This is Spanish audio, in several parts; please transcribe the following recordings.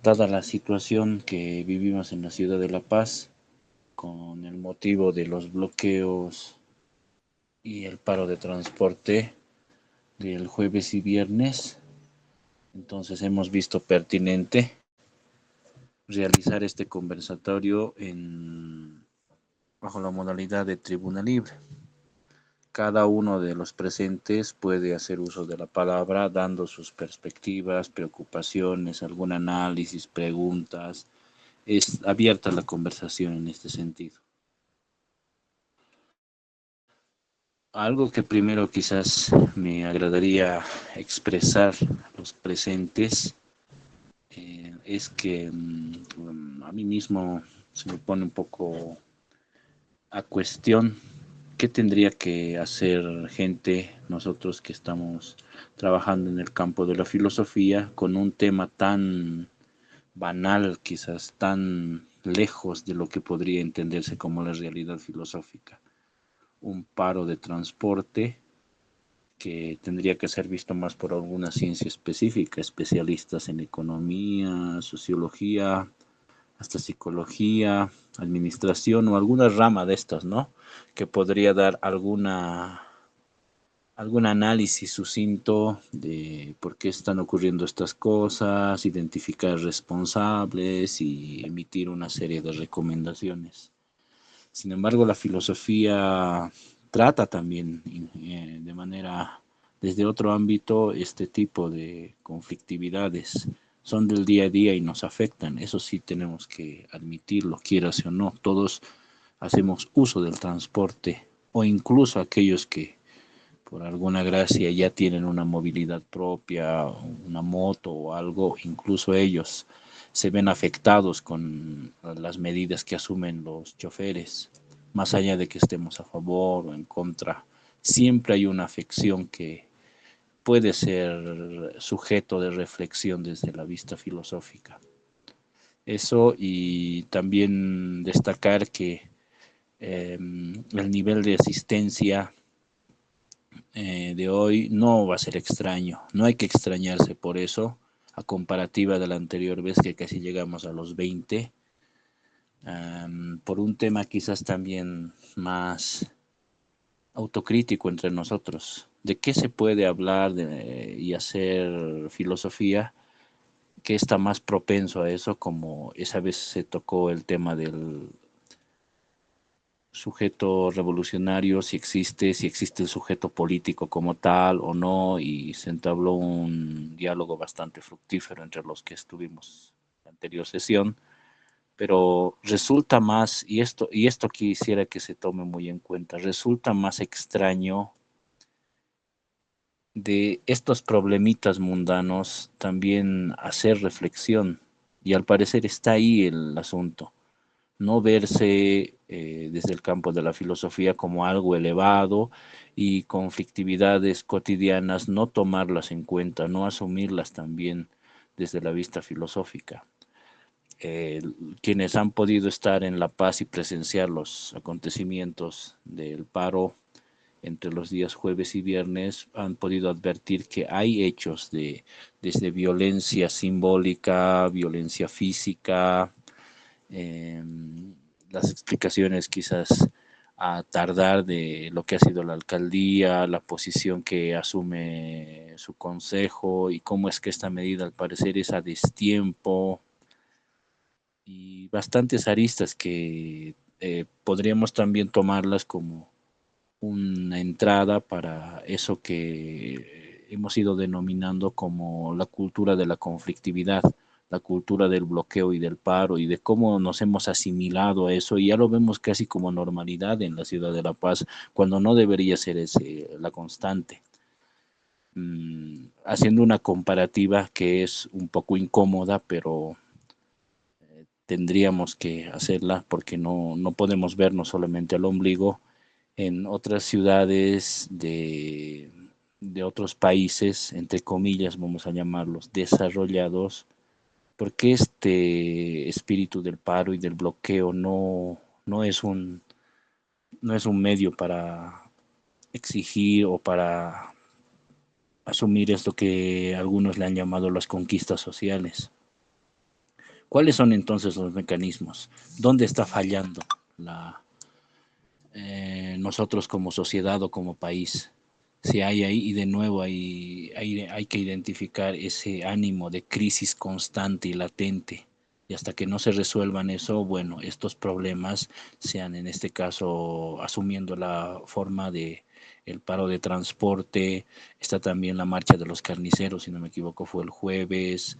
dada la situación que vivimos en la ciudad de La Paz, con el motivo de los bloqueos y el paro de transporte del jueves y viernes, entonces hemos visto pertinente realizar este conversatorio bajo la modalidad de tribuna libre. Cada uno de los presentes puede hacer uso de la palabra dando sus perspectivas, preocupaciones, algún análisis, preguntas. Es abierta la conversación en este sentido. Algo que primero quizás me agradaría expresar a los presentes es que a mí mismo se me pone un poco a cuestión qué tendría que hacer gente, nosotros que estamos trabajando en el campo de la filosofía, con un tema tan banal, quizás tan lejos de lo que podría entenderse como la realidad filosófica. Un paro de transporte que tendría que ser visto más por alguna ciencia específica, especialistas en economía, sociología, hasta psicología, administración o alguna rama de estas, ¿no? Que podría dar algún análisis sucinto de por qué están ocurriendo estas cosas, identificar responsables y emitir una serie de recomendaciones. Sin embargo, la filosofía trata también de manera, desde otro ámbito, este tipo de conflictividades. Son del día a día y nos afectan. Eso sí tenemos que admitirlo, quieras o no. Todos hacemos uso del transporte o incluso aquellos que por alguna gracia ya tienen una movilidad propia, una moto o algo, incluso ellos se ven afectados con las medidas que asumen los choferes, más allá de que estemos a favor o en contra, siempre hay una afección que puede ser sujeto de reflexión desde la vista filosófica. Eso y también destacar que el nivel de asistencia de hoy no va a ser extraño, no hay que extrañarse por eso, a comparativa de la anterior vez que casi llegamos a los 20, por un tema quizás también más autocrítico entre nosotros, de qué se puede hablar y hacer filosofía, qué está más propenso a eso, como esa vez se tocó el tema del sujeto revolucionario, si existe el sujeto político como tal o no, y se entabló un diálogo bastante fructífero entre los que estuvimos en la anterior sesión, pero resulta más, y esto quisiera que se tome muy en cuenta, resulta más extraño de estos problemitas mundanos también hacer reflexión, y al parecer está ahí el asunto, no verse desde el campo de la filosofía como algo elevado y conflictividades cotidianas, no tomarlas en cuenta, no asumirlas también desde la vista filosófica. Eh, Quienes han podido estar en La Paz y presenciar los acontecimientos del paro entre los días jueves y viernes han podido advertir que hay hechos desde violencia simbólica, violencia física, eh, las explicaciones quizás a tardar de lo que ha sido la alcaldía, la posición que asume su consejo y cómo es que esta medida al parecer es a destiempo y bastantes aristas que podríamos también tomarlas como una entrada para eso que hemos ido denominando como la cultura de la conflictividad, la cultura del bloqueo y del paro y de cómo nos hemos asimilado a eso y ya lo vemos casi como normalidad en la ciudad de La Paz, cuando no debería ser ese la constante. Haciendo una comparativa que es un poco incómoda, pero tendríamos que hacerla porque no podemos vernos solamente al ombligo en otras ciudades de otros países, entre comillas, vamos a llamarlos, desarrollados, porque este espíritu del paro y del bloqueo no es no es un medio para exigir o para asumir esto que algunos le han llamado las conquistas sociales. ¿Cuáles son entonces los mecanismos? ¿Dónde está fallando la, nosotros como sociedad o como país? Si hay ahí, y de nuevo hay que identificar ese ánimo de crisis constante y latente. Y hasta que no se resuelvan eso, bueno, estos problemas sean en este caso asumiendo la forma de el paro de transporte, está también la marcha de los carniceros, si no me equivoco, fue el jueves.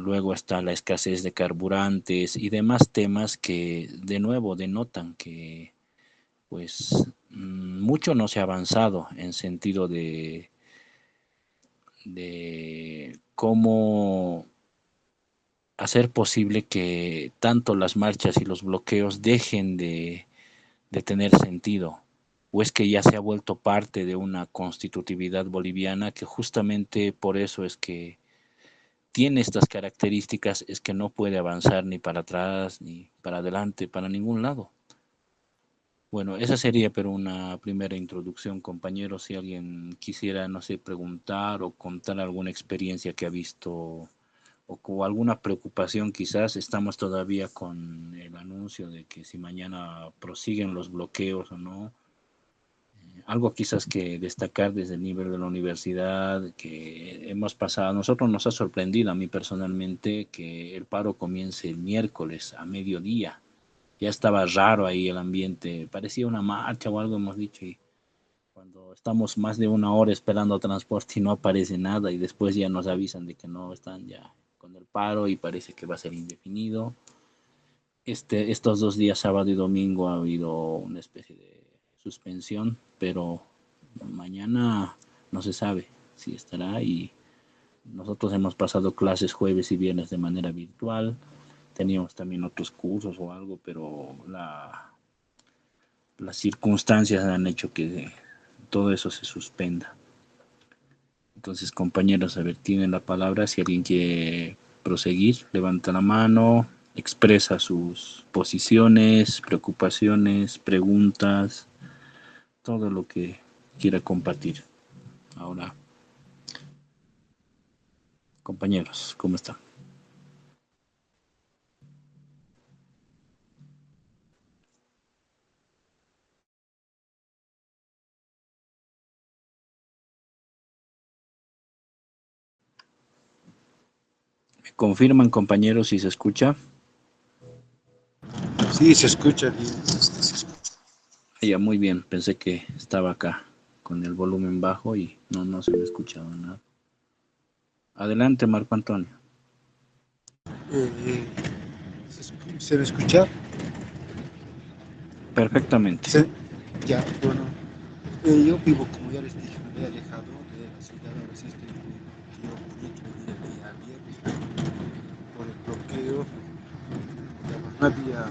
Luego está la escasez de carburantes y demás temas que de nuevo denotan que pues mucho no se ha avanzado en sentido de cómo hacer posible que tanto las marchas y los bloqueos dejen de tener sentido, o es que ya se ha vuelto parte de una constitutividad boliviana que justamente por eso es que tiene estas características, es que no puede avanzar ni para atrás ni para adelante, para ningún lado. Bueno, esa sería pero una primera introducción, compañeros. Si alguien quisiera, no sé, preguntar o contar alguna experiencia que ha visto o alguna preocupación, quizás estamos todavía con el anuncio de que si mañana prosiguen los bloqueos o no. Algo quizás que destacar desde el nivel de la universidad que hemos pasado, a nosotros nos ha sorprendido a mí personalmente que el paro comience el miércoles a mediodía. Ya estaba raro ahí el ambiente, parecía una marcha o algo hemos dicho, y cuando estamos más de una hora esperando transporte y no aparece nada y después ya nos avisan de que no están ya con el paro y parece que va a ser indefinido. Estos 2 días, sábado y domingo, ha habido una especie de suspensión, pero mañana no se sabe si estará y nosotros hemos pasado clases jueves y viernes de manera virtual. Teníamos también otros cursos o algo, pero las circunstancias han hecho que todo eso se suspenda. Entonces, compañeros, a ver, tienen la palabra. Si alguien quiere proseguir, levanta la mano, expresa sus posiciones, preocupaciones, preguntas, todo lo que quiera compartir. Ahora, compañeros, ¿cómo están? ¿Me confirman, compañeros, si se escucha? Sí, se escucha bien. Ya, muy bien. Pensé que estaba acá con el volumen bajo y no se me escuchaba nada. Adelante, Marco Antonio. Eh, ¿Se me escucha? Perfectamente. Se- ya, bueno, yo vivo, como ya les dije, muy alejado de la ciudad. Ahora sí estoy viviendo, yo tenía que venir el día viernes por el bloqueo. Digamos, no había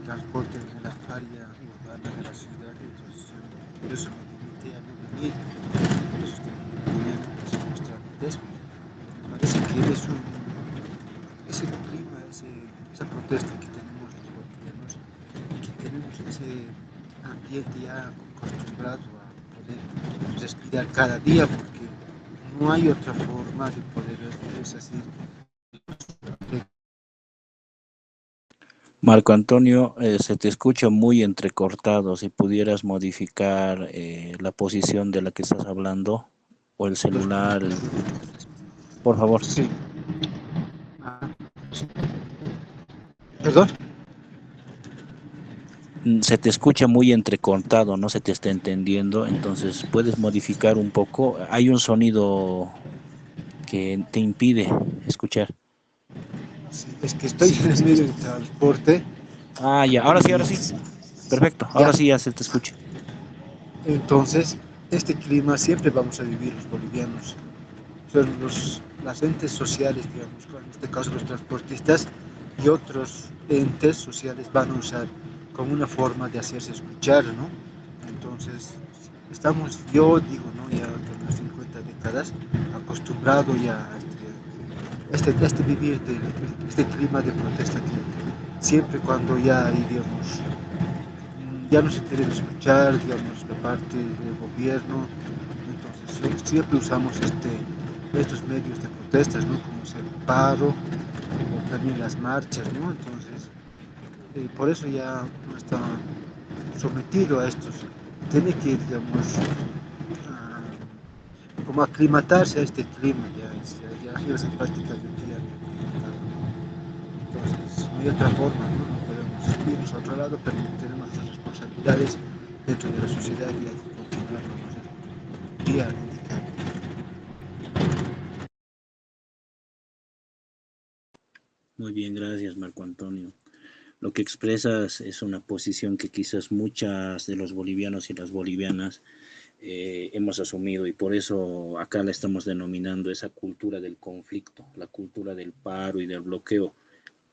transporte en la área urbana de la ciudad, entonces por eso me limité a no venir. Por eso estoy viniendo a hacer los trámites. Me parece que ese clima, esa protesta que tenemos los bolivianos, que tenemos ese ambiente ya acostumbrado a poder respirar cada día, porque no hay otra forma de poder resistir. Marco Antonio, se te escucha muy entrecortado. Si pudieras modificar la posición de la que estás hablando o el Los, celular, por favor. sí. Ah, perdón. Se te escucha muy entrecortado, no se te está entendiendo, entonces puedes modificar un poco. Hay un sonido que te impide escuchar. Sí, es que estoy en el medio del transporte Ya, ahora sí. y Perfecto, ahora ya, sí ya se te escucha. entonces este clima siempre vamos a vivir los bolivianos. Son las entes sociales, digamos, en este caso los transportistas y otros entes sociales van a usar como una forma de hacerse escuchar, ¿no? Entonces, estamos, yo digo, ¿no? Ya con las 50 décadas, acostumbrado ya a este vivir, este clima de protesta que siempre cuando ya hay, digamos, ya no se quiere escuchar, digamos, de parte del gobierno. Entonces, siempre usamos estos medios de protestas, ¿no? Como es el paro, también las marchas, ¿no? Entonces, por eso ya no está sometido a estos. Tiene que, digamos, ah, como aclimatarse a este clima, ya es en práctica de un día. Entonces, no hay otra forma, ¿no? No podemos irnos a otro lado, pero tenemos nuestras responsabilidades dentro de la sociedad y hay que continuar con nuestro día indicado. Muy bien, gracias Marco Antonio. Lo que expresas es una posición que quizás muchas de los bolivianos y las bolivianas hemos asumido y por eso acá la estamos denominando esa cultura del conflicto, la cultura del paro y del bloqueo.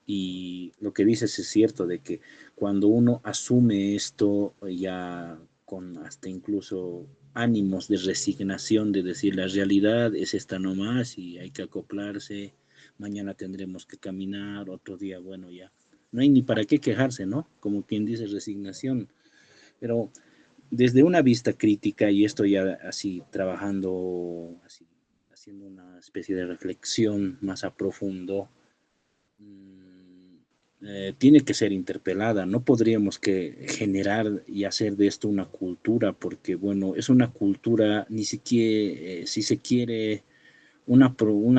Y lo que dices es cierto, de que cuando uno asume esto ya con hasta incluso ánimos de resignación, de decir la realidad es esta nomás y hay que acoplarse, mañana tendremos que caminar, otro día, bueno, ya. No hay ni para qué quejarse, ¿no? Como quien dice, resignación. Pero desde una vista crítica, y esto ya así trabajando, así, haciendo una especie de reflexión más a profundo, tiene que ser interpelada. No podríamos que generar y hacer de esto una cultura, porque bueno, es una cultura, ni siquiera, si se quiere, una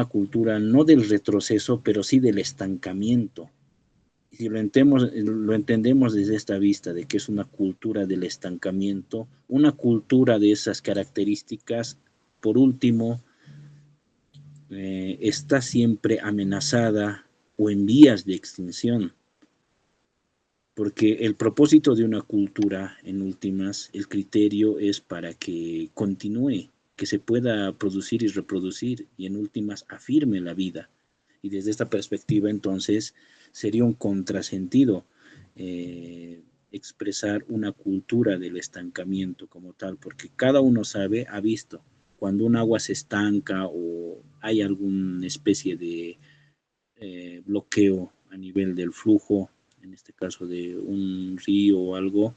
cultura no del retroceso, pero sí del estancamiento. Si lo entendemos desde esta vista de que es una cultura del estancamiento, una cultura de esas características, por último, está siempre amenazada o en vías de extinción, porque el propósito de una cultura, en últimas, el criterio es para que continúe, que se pueda producir y reproducir y en últimas afirme la vida. Y desde esta perspectiva, entonces, sería un contrasentido expresar una cultura del estancamiento como tal, porque cada uno sabe, ha visto, cuando un agua se estanca o hay alguna especie de bloqueo a nivel del flujo, en este caso de un río o algo,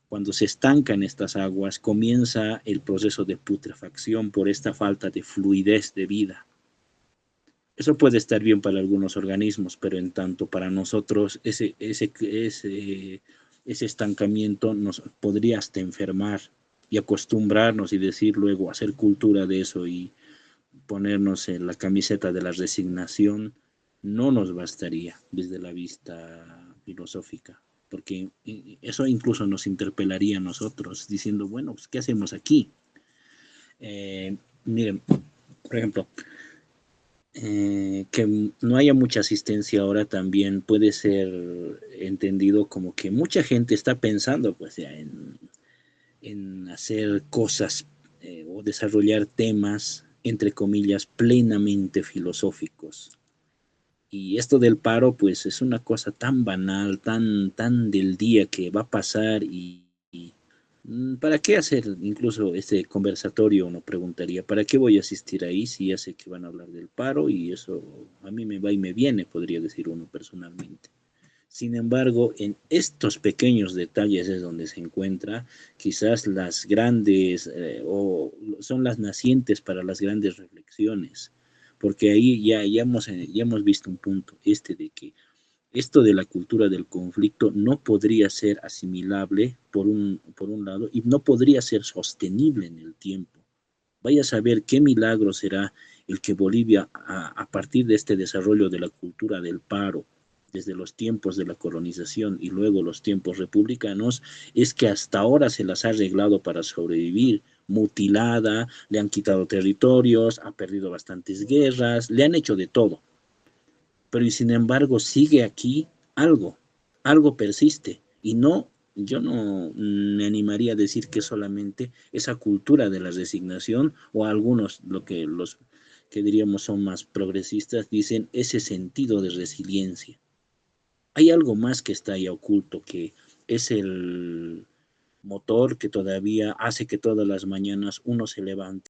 cuando se estancan estas aguas, comienza el proceso de putrefacción por esta falta de fluidez de vida. Eso puede estar bien para algunos organismos, pero en tanto para nosotros ese estancamiento nos podría hasta enfermar y acostumbrarnos y decir luego hacer cultura de eso y ponernos en la camiseta de la resignación no nos bastaría desde la vista filosófica, porque eso incluso nos interpelaría a nosotros diciendo, bueno, pues, ¿qué hacemos aquí? Miren, por ejemplo, que no haya mucha asistencia ahora también puede ser entendido como que mucha gente está pensando pues ya en hacer cosas o desarrollar temas, entre comillas, plenamente filosóficos. Y esto del paro, pues es una cosa tan banal, tan del día que va a pasar y ¿para qué hacer incluso este conversatorio? Uno preguntaría, ¿para qué voy a asistir ahí si ya sé que van a hablar del paro y eso a mí me va y me viene, podría decir uno personalmente? Sin embargo, en estos pequeños detalles es donde se encuentra quizás las grandes o son las nacientes para las grandes reflexiones, porque ahí ya hemos visto un punto este de que esto de la cultura del conflicto no podría ser asimilable por un lado y no podría ser sostenible en el tiempo. Vaya a saber qué milagro será el que Bolivia, a partir de este desarrollo de la cultura del paro, desde los tiempos de la colonización y luego los tiempos republicanos, es que hasta ahora se las ha arreglado para sobrevivir, mutilada, le han quitado territorios, ha perdido bastantes guerras, le han hecho de todo. Pero y sin embargo sigue aquí algo persiste. Y no, yo no me animaría a decir que solamente esa cultura de la resignación o algunos, los que diríamos son más progresistas, dicen ese sentido de resiliencia. Hay algo más que está ahí oculto, que es el motor que todavía hace que todas las mañanas uno se levante